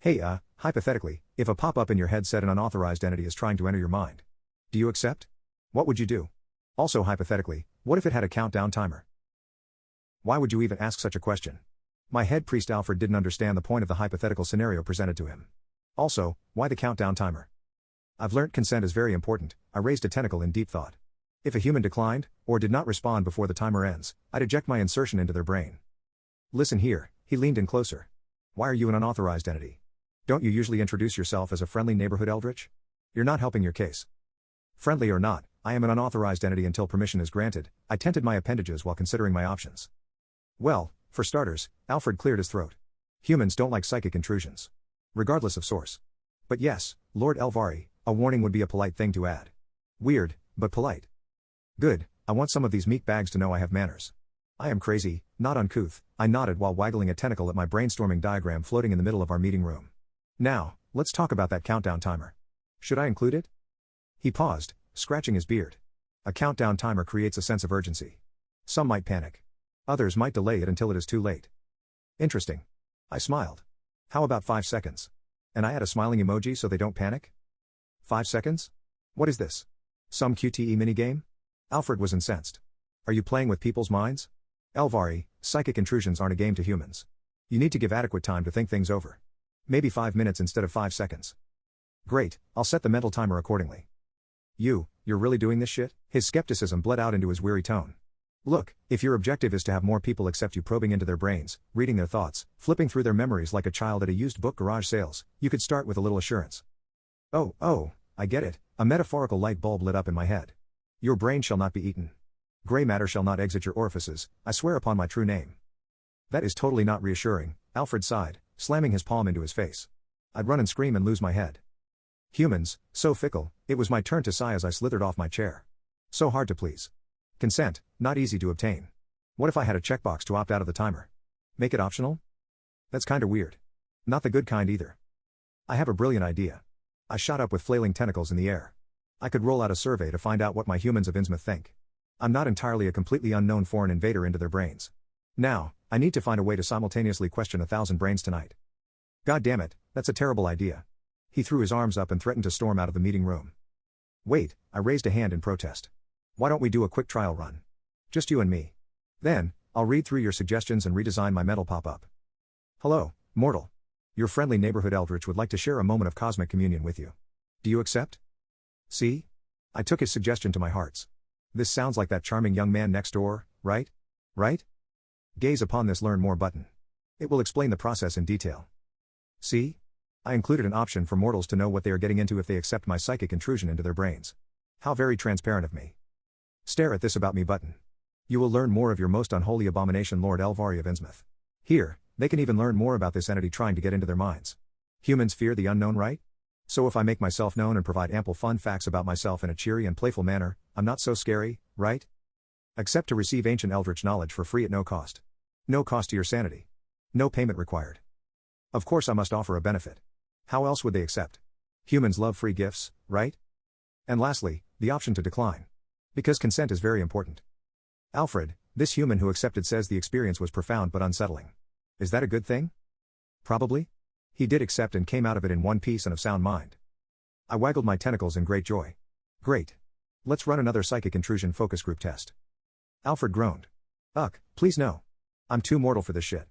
Hey, hypothetically, if a pop-up in your head said an unauthorized entity is trying to enter your mind, do you accept? What would you do? Also hypothetically, what if it had a countdown timer? Why would you even ask such a question? My head priest Alfred didn't understand the point of the hypothetical scenario presented to him. Also, why the countdown timer? I've learnt consent is very important. I raised a tentacle in deep thought. If a human declined, or did not respond before the timer ends, I'd eject my insertion into their brain. Listen here, he leaned in closer. Why are you an unauthorized entity? Don't you usually introduce yourself as a friendly neighborhood eldritch? You're not helping your case. Friendly or not, I am an unauthorized entity until permission is granted. I tented my appendages while considering my options. Well, for starters, Alfred cleared his throat. Humans don't like psychic intrusions. Regardless of source. But yes, Lord Elvari, a warning would be a polite thing to add. Weird, but polite. Good, I want some of these meek bags to know I have manners. I am crazy, not uncouth, I nodded while waggling a tentacle at my brainstorming diagram floating in the middle of our meeting room. Now, let's talk about that countdown timer. Should I include it? He paused, scratching his beard. A countdown timer creates a sense of urgency. Some might panic. Others might delay it until it is too late. Interesting. I smiled. How about 5 seconds? And I add a smiling emoji so they don't panic? 5 seconds? What is this? Some QTE minigame? Alfred was incensed. Are you playing with people's minds? Elvari, psychic intrusions aren't a game to humans. You need to give adequate time to think things over. Maybe 5 minutes instead of 5 seconds. Great, I'll set the mental timer accordingly. You're really doing this shit? His skepticism bled out into his weary tone. Look, if your objective is to have more people accept you probing into their brains, reading their thoughts, flipping through their memories like a child at a used book garage sales, you could start with a little assurance. Oh, I get it, a metaphorical light bulb lit up in my head. Your brain shall not be eaten. Gray matter shall not exit your orifices, I swear upon my true name. That is totally not reassuring, Alfred sighed, slamming his palm into his face. I'd run and scream and lose my head. Humans, so fickle, it was my turn to sigh as I slithered off my chair. So hard to please. Consent, not easy to obtain. What if I had a checkbox to opt out of the timer? Make it optional? That's kinda weird. Not the good kind either. I have a brilliant idea. I shot up with flailing tentacles in the air. I could roll out a survey to find out what my humans of Innsmouth think. I'm not entirely a completely unknown foreign invader into their brains. Now, I need to find a way to simultaneously question 1,000 brains tonight. God damn it, that's a terrible idea. He threw his arms up and threatened to storm out of the meeting room. Wait, I raised a hand in protest. Why don't we do a quick trial run? Just you and me. Then, I'll read through your suggestions and redesign my mental pop-up. Hello, mortal. Your friendly neighborhood eldritch would like to share a moment of cosmic communion with you. Do you accept? See? I took his suggestion to my hearts. This sounds like that charming young man next door, right? Right? Gaze upon this Learn More button. It will explain the process in detail. See? I included an option for mortals to know what they are getting into if they accept my psychic intrusion into their brains. How very transparent of me. Stare at this About Me button. You will learn more of your most unholy abomination Lord Elvari of Innsmouth. Here, they can even learn more about this entity trying to get into their minds. Humans fear the unknown, right? So if I make myself known and provide ample fun facts about myself in a cheery and playful manner, I'm not so scary, right? Accept to receive ancient eldritch knowledge for free at no cost. No cost to your sanity. No payment required. Of course I must offer a benefit. How else would they accept? Humans love free gifts, right? And lastly, the option to decline. Because consent is very important. Alfred, this human who accepted says the experience was profound but unsettling. Is that a good thing? Probably. He did accept and came out of it in one piece and of sound mind. I waggled my tentacles in great joy. Great. Let's run another psychic intrusion focus group test. Alfred groaned. Please no. I'm too mortal for this shit.